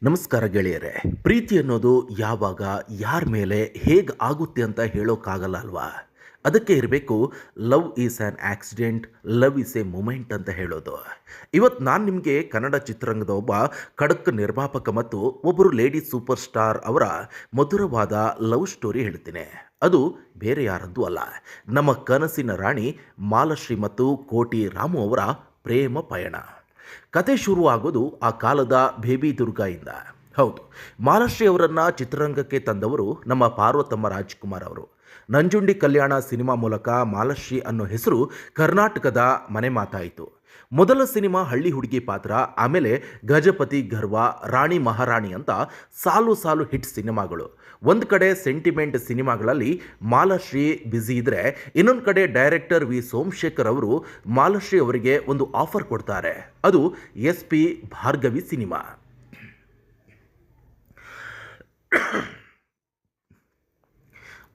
ನಮಸ್ಕಾರ ಗೆಳೆಯರೆ. ಪ್ರೀತಿ ಅನ್ನೋದು ಯಾವಾಗ ಯಾರ ಮೇಲೆ ಹೇಗೆ ಆಗುತ್ತೆ ಅಂತ ಹೇಳೋಕ್ಕಾಗಲ್ಲ ಅಲ್ವಾ? ಅದಕ್ಕೆ ಇರಬೇಕು love is an accident, love is a moment ಅಂತ ಹೇಳೋದು. ಇವತ್ತು ನಾನು ನಿಮಗೆ ಕನ್ನಡ ಚಿತ್ರರಂಗದ ಒಬ್ಬ ಖಡಕ್ ನಿರ್ಮಾಪಕ ಮತ್ತು ಒಬ್ಬರು ಲೇಡಿ ಸೂಪರ್ ಸ್ಟಾರ್ ಅವರ ಮಧುರವಾದ ಲವ್ ಸ್ಟೋರಿ ಹೇಳ್ತೀನಿ. ಅದು ಬೇರೆ ಯಾರದ್ದು ಅಲ್ಲ, ನಮ್ಮ ಕನಸಿನ ರಾಣಿ ಮಾಲಶ್ರೀ ಮತ್ತು ಕೋಟಿ ರಾಮು ಅವರ ಪ್ರೇಮ ಪಯಣ. ಕತೆ ಶುರುವಾಗೋದು ಆ ಕಾಲದ ಬೇಬಿ ದುರ್ಗಾಯಿಂದ. ಹೌದು, ಮಾಲಾಶ್ರೀ ಅವರನ್ನು ಚಿತ್ರರಂಗಕ್ಕೆ ತಂದವರು ನಮ್ಮ ಪಾರ್ವತಮ್ಮ ರಾಜ್ಕುಮಾರ್ ಅವರು. ನಂಜುಂಡಿ ಕಲ್ಯಾಣ ಸಿನಿಮಾ ಮೂಲಕ ಮಾಲಾಶ್ರೀ ಅನ್ನೋ ಹೆಸರು ಕರ್ನಾಟಕದ ಮನೆ ಮಾತಾಯಿತು. ಮೊದಲ ಸಿನಿಮಾ ಹಳ್ಳಿ ಹುಡುಗಿ ಪಾತ್ರ, ಆಮೇಲೆ ಗಜಪತಿ ಗರ್ವ, ರಾಣಿ ಮಹಾರಾಣಿ ಅಂತ ಸಾಲು ಸಾಲು ಹಿಟ್ ಸಿನಿಮಾಗಳು. ಒಂದು ಕಡೆ ಸೆಂಟಿಮೆಂಟ್ ಸಿನಿಮಾಗಳಲ್ಲಿ ಮಾಲಾಶ್ರೀ ಬ್ಯುಸಿ ಇದ್ದರೆ, ಇನ್ನೊಂದು ಕಡೆ ಡೈರೆಕ್ಟರ್ ವಿ ಸೋಮಶೇಖರ್ ಅವರು ಮಾಲಾಶ್ರೀ ಅವರಿಗೆ ಒಂದು ಆಫರ್ ಕೊಡ್ತಾರೆ. ಅದು SP ಭಾರ್ಗವಿ ಸಿನಿಮಾ.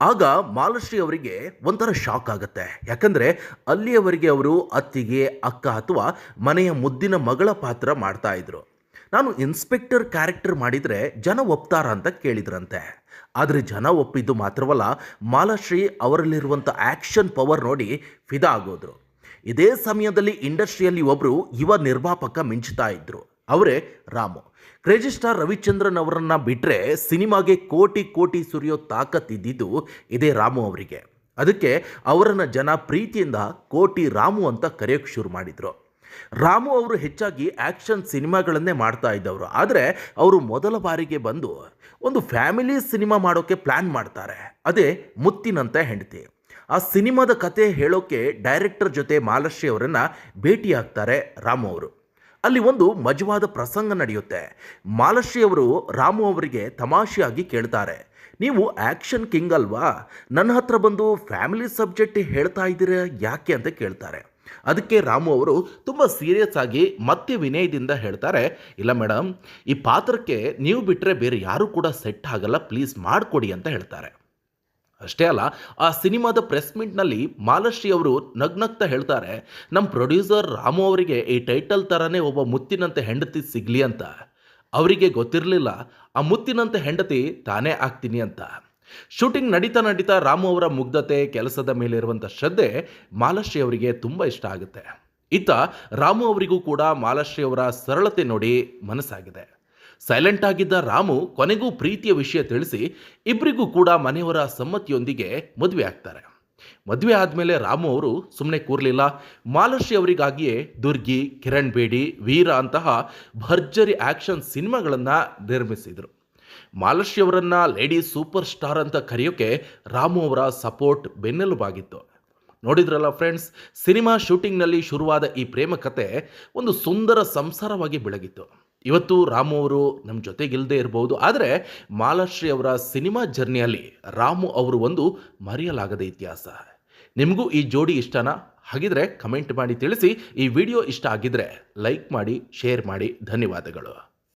ಆಗ ಮಾಲಾಶ್ರೀ ಅವರಿಗೆ ಒಂಥರ ಶಾಕ್ ಆಗುತ್ತೆ. ಯಾಕಂದರೆ ಅಲ್ಲಿಯವರೆಗೆ ಅವರು ಅತ್ತಿಗೆ, ಅಕ್ಕ ಅಥವಾ ಮನೆಯ ಮುದ್ದಿನ ಮಗಳ ಪಾತ್ರ ಮಾಡ್ತಾ ಇದ್ರು. ನಾನು ಇನ್ಸ್ಪೆಕ್ಟರ್ ಕ್ಯಾರೆಕ್ಟರ್ ಮಾಡಿದರೆ ಜನ ಒಪ್ತಾರ ಅಂತ ಕೇಳಿದ್ರಂತೆ. ಆದರೆ ಜನ ಒಪ್ಪಿದ್ದು ಮಾತ್ರವಲ್ಲ, ಮಾಲಾಶ್ರೀ ಅವರಲ್ಲಿರುವಂಥ ಆ್ಯಕ್ಷನ್ ಪವರ್ ನೋಡಿ ಫಿದಾ ಆಗೋದ್ರು. ಇದೇ ಸಮಯದಲ್ಲಿ ಇಂಡಸ್ಟ್ರಿಯಲ್ಲಿ ಒಬ್ಬರು ಯುವ ನಿರ್ಮಾಪಕ ಮಿಂಚ್ತಾ ಇದ್ರು. ಅವರೇ ರಾಮು. ಕ್ರೇಜಿ ಸ್ಟಾರ್ ರವಿಚಂದ್ರನ್ ಅವರನ್ನ ಬಿಟ್ಟರೆ ಸಿನಿಮಾಗೆ ಕೋಟಿ ಕೋಟಿ ಸುರಿಯೋ ತಾಕತ್ತಿದ್ದಿದ್ದು ಇದೇ ರಾಮು ಅವರಿಗೆ. ಅದಕ್ಕೆ ಅವರನ್ನು ಜನ ಪ್ರೀತಿಯಿಂದ ಕೋಟಿ ರಾಮು ಅಂತ ಕರೆಯೋಕ್ಕೆ ಶುರು ಮಾಡಿದರು. ರಾಮು ಅವರು ಹೆಚ್ಚಾಗಿ ಆ್ಯಕ್ಷನ್ ಸಿನಿಮಾಗಳನ್ನೇ ಮಾಡ್ತಾ ಇದ್ದವರು. ಆದರೆ ಅವರು ಮೊದಲ ಬಾರಿಗೆ ಬಂದು ಒಂದು ಫ್ಯಾಮಿಲಿ ಸಿನಿಮಾ ಮಾಡೋಕ್ಕೆ ಪ್ಲ್ಯಾನ್ ಮಾಡ್ತಾರೆ. ಅದೇ ಮುತ್ತಿನಂತ ಹೆಂಡತಿ. ಆ ಸಿನಿಮಾದ ಕತೆ ಹೇಳೋಕ್ಕೆ ಡೈರೆಕ್ಟರ್ ಜೊತೆ ಮಾಲಾಶ್ರೀ ಅವರನ್ನು ಭೇಟಿಯಾಗ್ತಾರೆ ರಾಮು ಅವರು. ಅಲ್ಲಿ ಒಂದು ಮಜವಾದ ಪ್ರಸಂಗ ನಡೆಯುತ್ತೆ. ಮಾಲಾಶ್ರೀ ಅವರು ರಾಮು ಅವರಿಗೆ ತಮಾಷೆಯಾಗಿ ಕೇಳ್ತಾರೆ, ನೀವು ಆ್ಯಕ್ಷನ್ ಕಿಂಗ್ ಅಲ್ವಾ, ನನ್ನ ಹತ್ರ ಬಂದು ಫ್ಯಾಮಿಲಿ ಸಬ್ಜೆಕ್ಟ್ ಹೇಳ್ತಾ ಇದ್ದೀರಾ ಯಾಕೆ ಅಂತ ಕೇಳ್ತಾರೆ. ಅದಕ್ಕೆ ರಾಮು ಅವರು ತುಂಬ ಸೀರಿಯಸ್ ಆಗಿ ಮತ್ತೆ ವಿನಯದಿಂದ ಹೇಳ್ತಾರೆ, ಇಲ್ಲ ಮೇಡಮ್, ಈ ಪಾತ್ರಕ್ಕೆ ನೀವು ಬಿಟ್ಟರೆ ಬೇರೆ ಯಾರೂ ಕೂಡ ಸೆಟ್ ಆಗಲ್ಲ, ಪ್ಲೀಸ್ ಮಾಡಿಕೊಡಿ ಅಂತ ಹೇಳ್ತಾರೆ. ಅಷ್ಟೇ ಅಲ್ಲ, ಆ ಸಿನಿಮಾದ ಪ್ರೆಸ್ ಮೀಟ್ನಲ್ಲಿ ಮಾಲಾಶ್ರೀ ಅವರು ನಗ್ನಗ್ತಾ ಹೇಳ್ತಾರೆ, ನಮ್ಮ ಪ್ರೊಡ್ಯೂಸರ್ ರಾಮು ಅವರಿಗೆ ಈ ಟೈಟಲ್ ಥರನೇ ಒಬ್ಬ ಮುತ್ತಿನಂತೆ ಹೆಂಡತಿ ಸಿಗಲಿ ಅಂತ. ಅವರಿಗೆ ಗೊತ್ತಿರಲಿಲ್ಲ ಆ ಮುತ್ತಿನಂತೆ ಹೆಂಡತಿ ತಾನೇ ಆಗ್ತೀನಿ ಅಂತ. ಶೂಟಿಂಗ್ ನಡೀತಾ ನಡೀತಾ ರಾಮು ಅವರ ಮುಗ್ಧತೆ, ಕೆಲಸದ ಮೇಲಿರುವಂಥ ಶ್ರದ್ಧೆ ಮಾಲಾಶ್ರೀ ಅವರಿಗೆ ತುಂಬ ಇಷ್ಟ ಆಗುತ್ತೆ. ಇತ್ತ ರಾಮು ಅವರಿಗೂ ಕೂಡ ಮಾಲಾಶ್ರೀ ಅವರ ಸರಳತೆ ನೋಡಿ ಮನಸ್ಸಾಗಿದೆ. ಸೈಲೆಂಟ್ ಆಗಿದ್ದ ರಾಮು ಕೊನೆಗೂ ಪ್ರೀತಿಯ ವಿಷಯ ತಿಳಿಸಿ ಇಬ್ಬರಿಗೂ ಕೂಡ ಮನೆಯವರ ಸಮ್ಮತಿಯೊಂದಿಗೆ ಮದುವೆ ಆಗ್ತಾರೆ. ಮದುವೆ ಆದಮೇಲೆ ರಾಮು ಅವರು ಸುಮ್ಮನೆ ಕೂರಲಿಲ್ಲ. ಮಾಲಾಶ್ರೀ ಅವರಿಗಾಗಿಯೇ ದುರ್ಗಿ, ಕಿರಣ್ ಬೇಡಿ, ವೀರ ಅಂತಹ ಭರ್ಜರಿ ಆ್ಯಕ್ಷನ್ ಸಿನಿಮಾಗಳನ್ನು ನಿರ್ಮಿಸಿದರು. ಮಾಲಾಶ್ರೀ ಅವರನ್ನು ಲೇಡಿ ಸೂಪರ್ ಸ್ಟಾರ್ ಅಂತ ಕರೆಯೋಕ್ಕೆ ರಾಮು ಅವರ ಸಪೋರ್ಟ್ ಬೆನ್ನೆಲುಬಾಗಿತ್ತು. ನೋಡಿದ್ರಲ್ಲ ಫ್ರೆಂಡ್ಸ್, ಸಿನಿಮಾ ಶೂಟಿಂಗ್ನಲ್ಲಿ ಶುರುವಾದ ಈ ಪ್ರೇಮ ಕತೆ ಒಂದು ಸುಂದರ ಸಂಸಾರವಾಗಿ ಬೆಳಗಿತ್ತು. ಇವತ್ತು ರಾಮು ಅವರು ನಮ್ಮ ಜೊತೆಗಿಲ್ಲದೆ ಇರಬಹುದು, ಆದರೆ ಮಾಲಾಶ್ರೀ ಅವರ ಸಿನಿಮಾ ಜರ್ನಿಯಲ್ಲಿ ರಾಮು ಅವರು ಒಂದು ಮರೆಯಲಾಗದ ಇತಿಹಾಸ. ನಿಮಗೂ ಈ ಜೋಡಿ ಇಷ್ಟನಾ? ಹಾಗಿದ್ರೆ ಕಮೆಂಟ್ ಮಾಡಿ ತಿಳಿಸಿ. ಈ ವಿಡಿಯೋ ಇಷ್ಟ ಆಗಿದ್ರೆ ಲೈಕ್ ಮಾಡಿ, ಶೇರ್ ಮಾಡಿ. ಧನ್ಯವಾದಗಳು.